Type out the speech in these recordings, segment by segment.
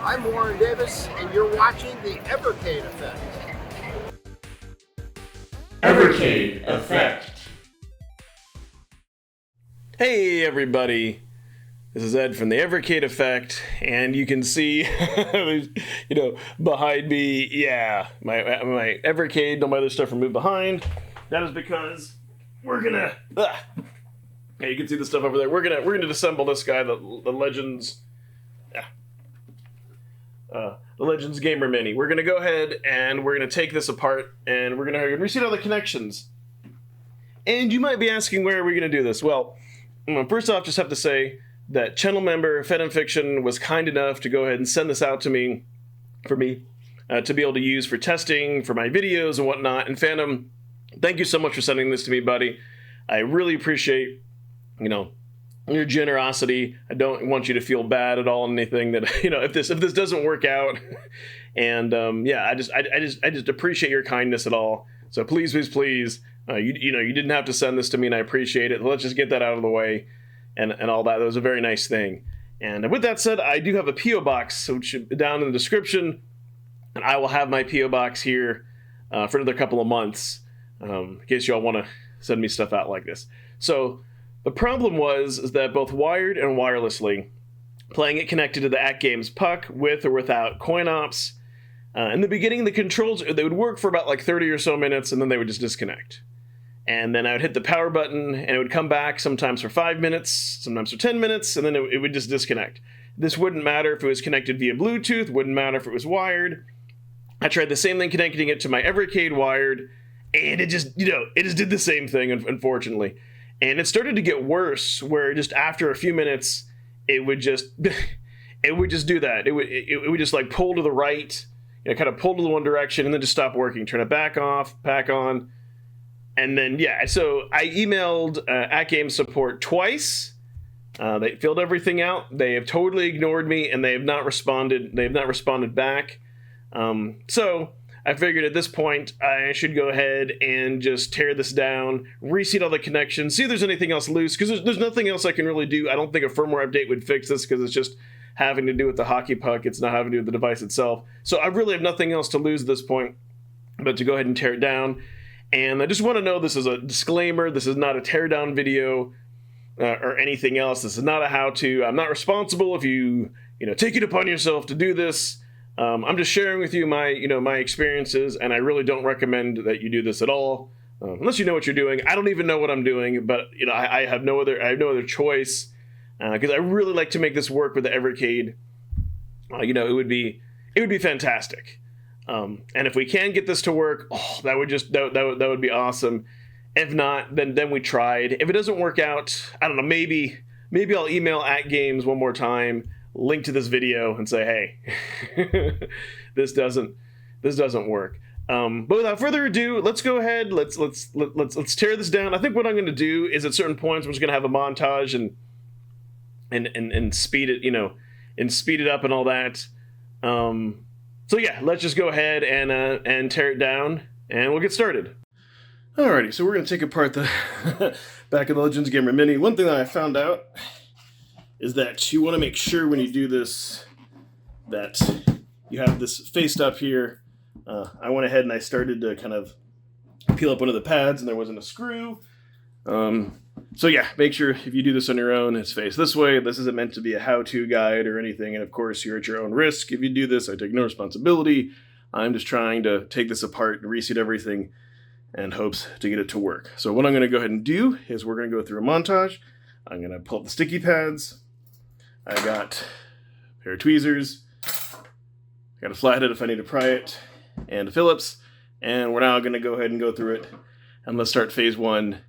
I'm Warren Davis, and you're watching the Evercade Effect. Evercade Effect. Hey everybody, this is Ed from the Evercade Effect, and you can see, behind me, yeah, my Evercade and all my other stuff are moved behind. That is because we're gonna, yeah, you can see the stuff over there. We're gonna disassemble this guy, the Legends, the Legends Gamer Mini. We're gonna go ahead and we're gonna take this apart, and we're gonna reset all the connections. And you might be asking, where are we gonna do this? Well, first off, just have to say that channel member Fed Fiction was kind enough to go ahead and send this out to me, to be able to use for testing for my videos and whatnot. And Phantom, thank you so much for sending this to me, buddy. I really appreciate, your generosity. I don't want you to feel bad at all on anything that, if this doesn't work out. And I just appreciate your kindness at all. So please, you didn't have to send this to me, and I appreciate it. Let's just get that out of the way and all that. That was a very nice thing. And with that said, I do have a P.O. box, which should be down in the description, and I will have my P.O. box here for another couple of months, in case you all want to send me stuff out like this. So the problem is that both wired and wirelessly, playing it connected to the AtGames puck with or without coin ops, in the beginning, the controls, they would work for about like 30 or so minutes, and then they would just disconnect. And then I would hit the power button, and it would come back sometimes for 5 minutes, sometimes for 10 minutes, and then it would just disconnect. This wouldn't matter if it was connected via Bluetooth, wouldn't matter if it was wired. I tried the same thing connecting it to my Evercade wired, and it just did the same thing, unfortunately. And it started to get worse, where just after a few minutes, it would just do that. It would just like pull to the right, kind of pull to the one direction, and then just stop working. Turn it back off, back on. And then, so I emailed AtGames support twice. They filled everything out. They have totally ignored me, and they have not responded. They have not responded back. So I figured at this point, I should go ahead and just tear this down, reseat all the connections, see if there's anything else loose, because there's nothing else I can really do. I don't think a firmware update would fix this, because it's just having to do with the hockey puck. It's not having to do with the device itself. So I really have nothing else to lose at this point, but to go ahead and tear it down. And I just want to know, this is a disclaimer. This is not a teardown video or anything else. This is not a how-to. I'm not responsible if you take it upon yourself to do this. I'm just sharing with you my my experiences, and I really don't recommend that you do this at all, unless you know what you're doing. I don't even know what I'm doing, but I have no other choice, because I really like to make this work with the Evercade. It would be fantastic. And if we can get this to work, that would be awesome. If not, then we tried. If it doesn't work out, I don't know, maybe I'll email AtGames one more time, link to this video, and say, hey, this doesn't work. But without further ado, let's go ahead. Let's tear this down. I think what I'm going to do is at certain points I'm just going to have a montage and speed it up and all that. So yeah, let's just go ahead and tear it down, and we'll get started. Alrighty, so we're going to take apart the back of the Legends Gamer Mini. One thing that I found out is that you want to make sure when you do this that you have this faced up here. I went ahead and I started to kind of peel up one of the pads, and there wasn't a screw. So yeah, make sure if you do this on your own, it's faced this way. This isn't meant to be a how-to guide or anything, and of course, you're at your own risk. If you do this, I take no responsibility. I'm just trying to take this apart and reseat everything in hopes to get it to work. So what I'm going to go ahead and do is we're going to go through a montage. I'm going to pull up the sticky pads. I got a pair of tweezers. I got a flathead if I need to pry it, and a Phillips. And we're now going to go ahead and go through it. And let's start phase one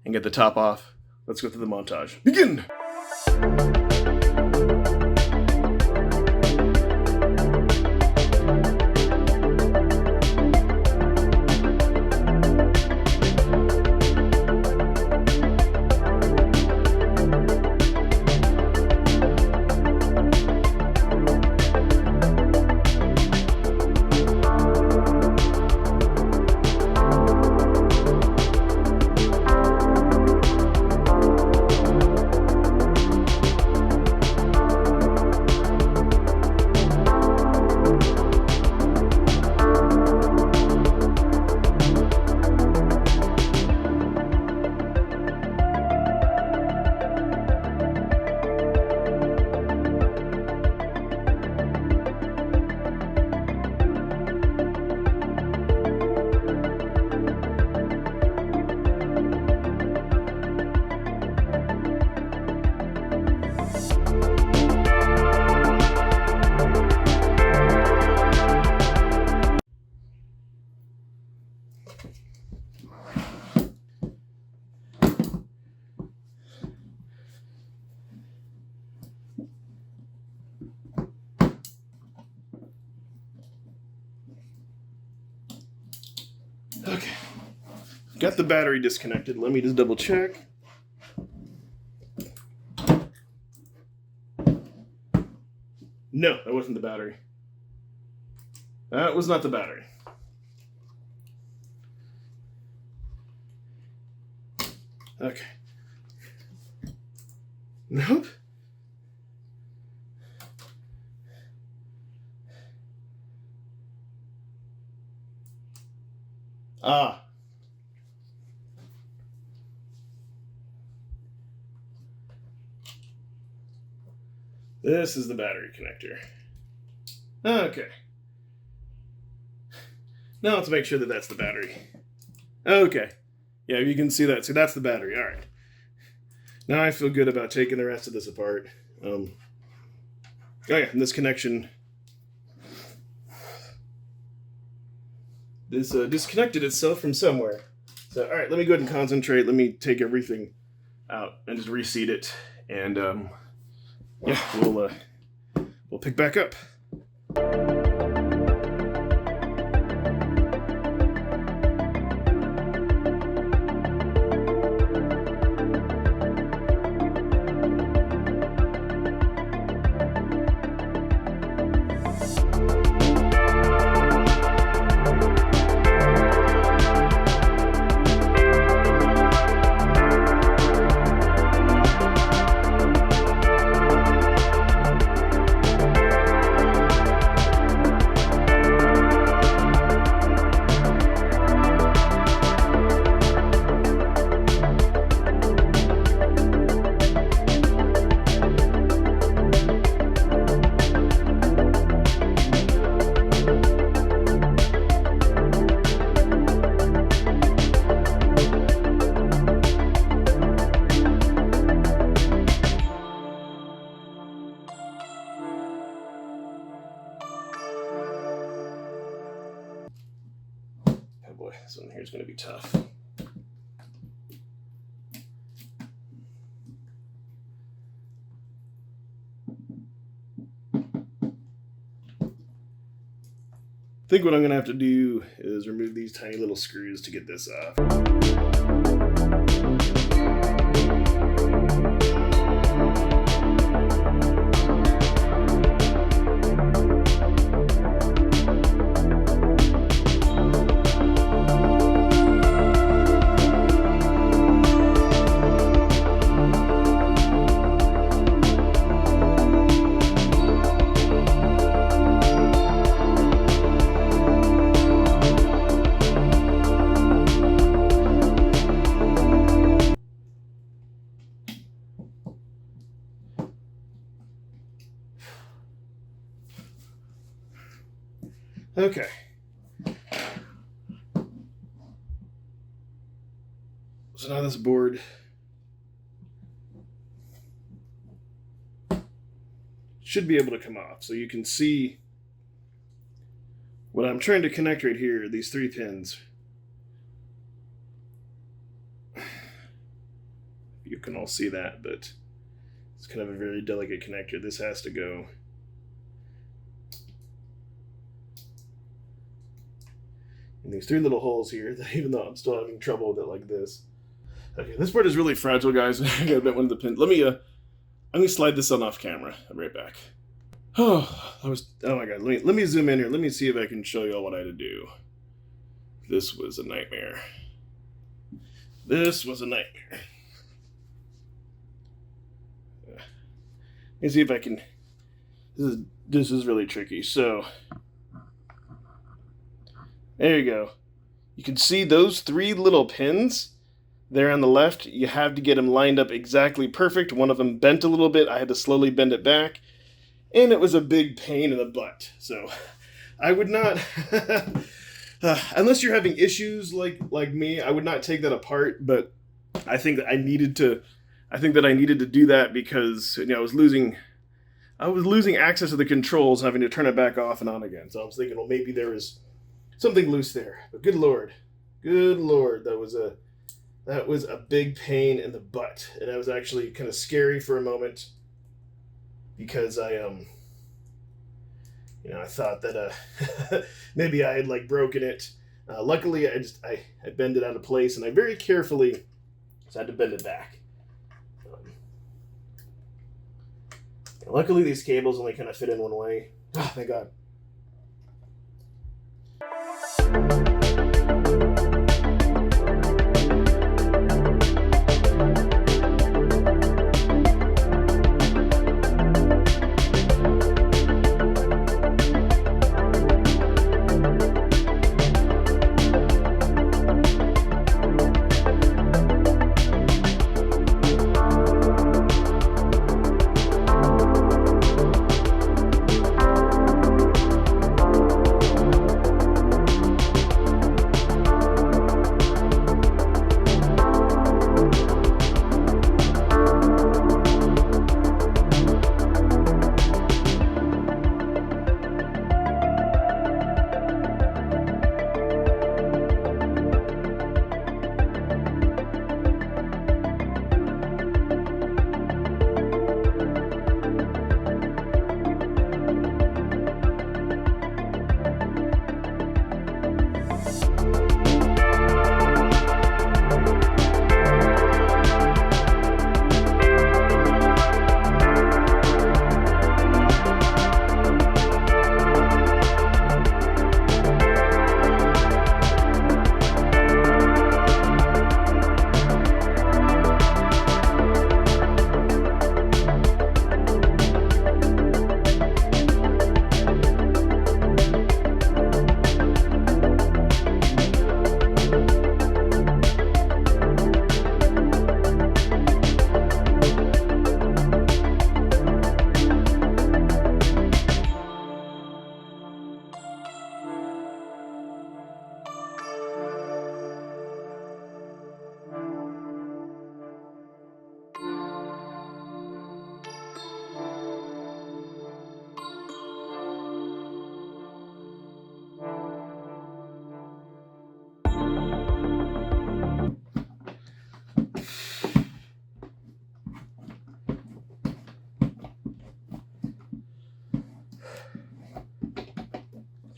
and get the top off. Let's go through the montage. Begin! got the battery disconnected. Let me just double check. No, that wasn't the battery. That was not the battery. Okay. Nope. Ah. This is the battery connector. Okay. Now let's make sure that that's the battery. Okay. Yeah, you can see that. See, that's the battery. All right. Now I feel good about taking the rest of this apart. Oh yeah, and this connection. This disconnected itself from somewhere. So, all right, let me go ahead and concentrate. Let me take everything out and just reseat it. And, yeah, we'll pick back up. Boy, this one here is going to be tough. I think what I'm going to have to do is remove these tiny little screws to get this off. Okay. So now this board should be able to come off. So you can see what I'm trying to connect right here, these 3 pins. You can all see that, but it's kind of a very delicate connector. This has to go in these 3 little holes here, that even though I'm still having trouble with it like this. Okay, this board is really fragile, guys. I gotta bend one of the pins. I'm gonna slide this on off camera. I'll be right back. Oh my god, let me zoom in here. Let me see if I can show you all what I had to do. This was a nightmare. This was a nightmare. Let me see if I can. This is really tricky. So there you go. You can see those 3 little pins there on the left. You have to get them lined up exactly perfect. One of them bent a little bit. I had to slowly bend it back. And it was a big pain in the butt. So I would not, unless you're having issues like me, I would not take that apart. But I think that I needed to do that because I was losing access to the controls, having to turn it back off and on again. So I was thinking, well, maybe there is something loose there. But good lord, that was a big pain in the butt, and that was actually kind of scary for a moment because I thought that maybe I had broken it. Luckily, I bend it out of place, and I very carefully had to bend it back. Luckily, these cables only kind of fit in one way. Oh, thank God.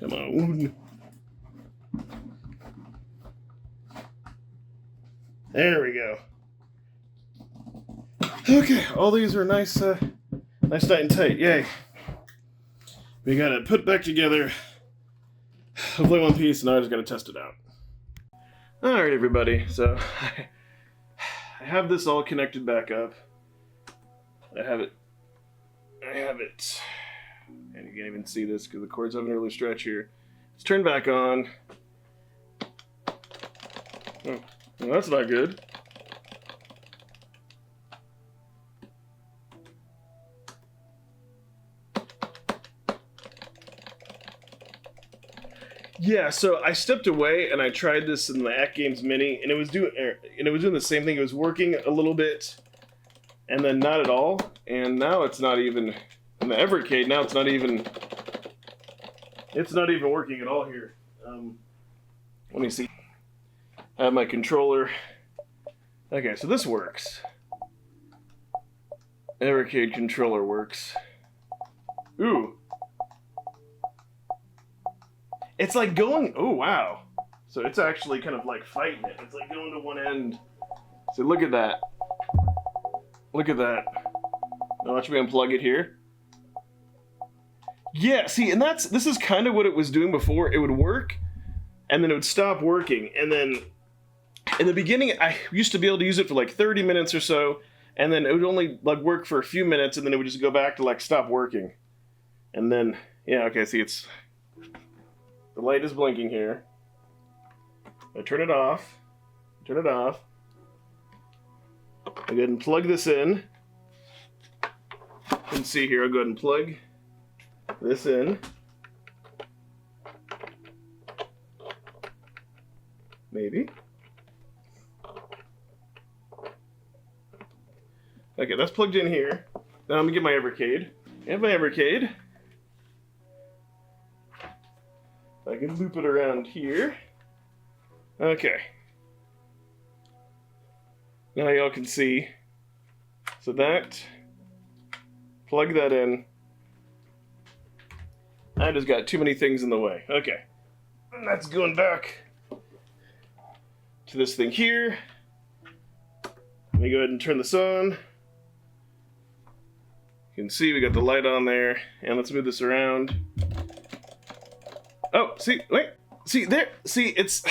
Come on. There we go. Okay, all these are nice, nice, tight, and tight. Yay. We got it put back together. Hopefully one piece, and now I just got to test it out. Alright, everybody. So, I have this all connected back up. I have it. And you can't even see this because the cords have an early stretch here. It's turned back on. Oh, well, that's not good. Yeah, so I stepped away and I tried this in the AtGames Mini, and it was doing the same thing. It was working a little bit, and then not at all. And now it's not even in the Evercade. Now it's not even working at all here. Let me see. I have my controller. Okay, so this works. Evercade controller works. Ooh. It's like going, oh wow. So it's actually kind of like fighting it. It's like going to one end. So look at that. Look at that. Now watch me unplug it here. Yeah, see, and this is kind of what it was doing before. It would work, and then it would stop working. And then in the beginning, I used to be able to use it for like 30 minutes or so, and then it would only like work for a few minutes, and then it would just go back to like stop working. And then, yeah, okay, see, the light is blinking here. I turn it off. Turn it off. I go ahead and plug this in. You can see here, I'll go ahead and plug this in. Maybe. Okay, that's plugged in here. Now I'm gonna get my Evercade. I have my Evercade. I can loop it around here. Okay. Now y'all can see. So that, plug that in. I just got too many things in the way. Okay. And that's going back to this thing here. Let me go ahead and turn this on. You can see we got the light on there, and let's move this around. Oh, see, wait, see there, see it's,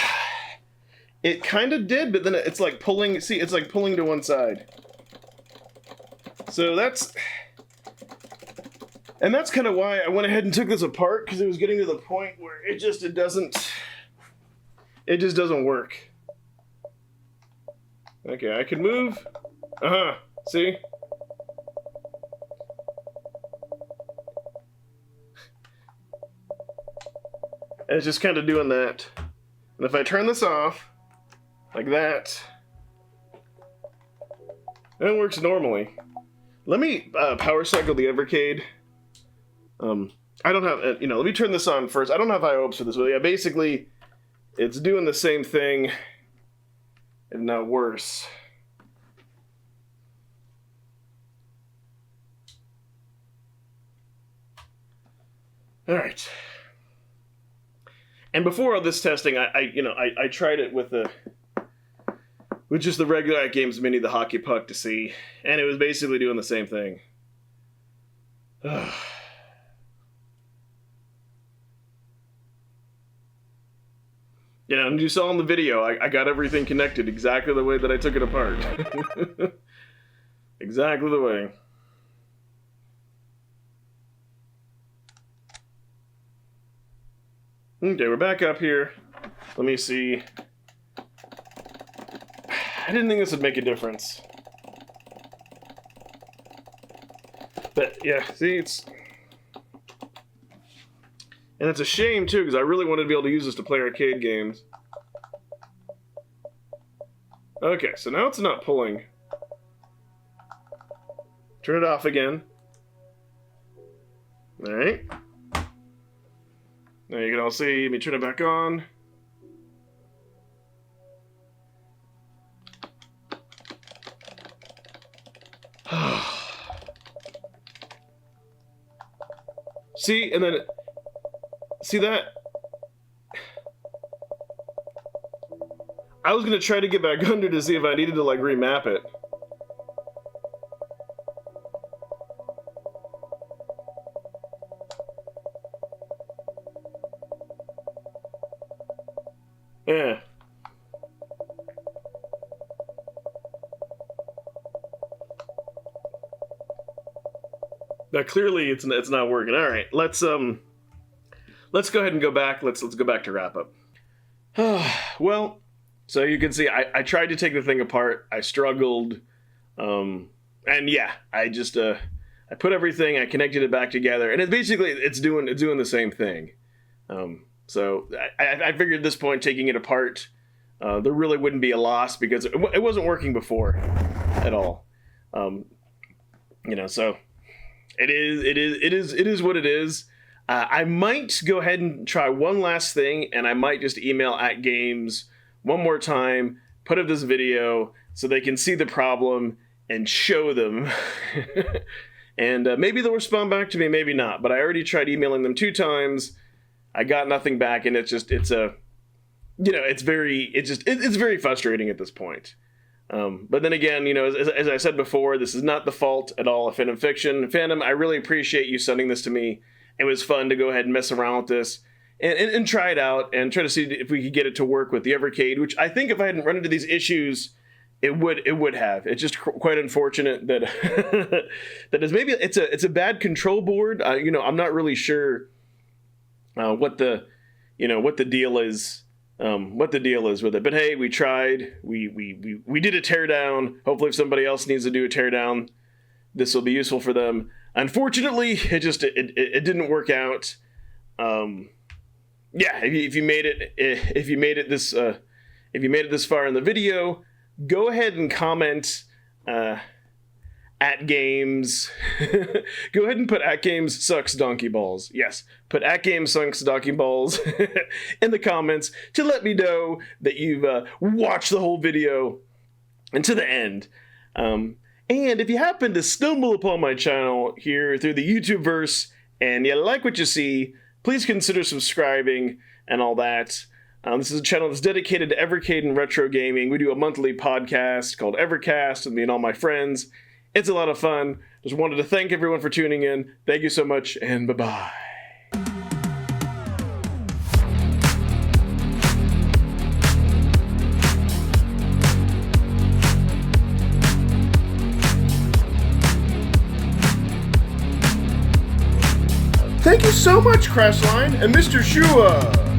it kind of did, but then it's like pulling, see, it's like pulling to one side. So that's kind of why I went ahead and took this apart, because it was getting to the point where it just doesn't work. Okay, I can move. See? It's just kind of doing that. And if I turn this off, like that, it works normally. Let me power cycle the Evercade. I don't have, let me turn this on first. I don't have high hopes for this, but yeah, basically, it's doing the same thing, and not worse. All right. And before all this testing, I tried it with just the regular AtGames Mini, the hockey puck, to see, and it was basically doing the same thing. And you saw in the video, I got everything connected exactly the way that I took it apart. Exactly the way. Okay, we're back up here. Let me see. I didn't think this would make a difference. But yeah, see, it's a shame too, because I really wanted to be able to use this to play arcade games. Okay, so now it's not pulling. Turn it off again. Alright. Now you can all see, let me turn it back on. See, and then, see that? I was gonna try to get back under to see if I needed to like remap it. Yeah. Now clearly it's not working. All right, let's go ahead and go back. Let's go back to wrap up. Well, so you can see I tried to take the thing apart. I struggled, and yeah, I just I put everything. I connected it back together, and it's doing the same thing. So I figured at this point, taking it apart, there really wouldn't be a loss because it wasn't working before at all. So it is what it is. I might go ahead and try one last thing, and I might just email AtGames one more time, put up this video so they can see the problem and show them. And maybe they'll respond back to me, maybe not. But I already tried emailing them 2 times. I got nothing back, and it's very frustrating at this point. But then again, as I said before, this is not the fault at all of Phantom Fiction. Phantom, I really appreciate you sending this to me. It was fun to go ahead and mess around with this and try it out and try to see if we could get it to work with the Evercade, which I think if I hadn't run into these issues, it would have. It's just quite unfortunate that that is maybe it's a bad control board. I'm not really sure what the deal is. What the deal is with it. But hey, we tried. We did a teardown. Hopefully if somebody else needs to do a teardown, this will be useful for them. Unfortunately, it didn't work out. Yeah, if you made it this far in the video, go ahead and comment AtGames. Go ahead and put AtGames sucks donkey balls. Yes, put AtGames sucks donkey balls in the comments to let me know that you've watched the whole video and to the end. And if you happen to stumble upon my channel here through the YouTube-verse and you like what you see, please consider subscribing and all that. This is a channel that's dedicated to Evercade and retro gaming. We do a monthly podcast called Evercast with me and all my friends. It's a lot of fun. Just wanted to thank everyone for tuning in. Thank you so much, and bye-bye. Thank you so much, Crashline and Mr. Shua.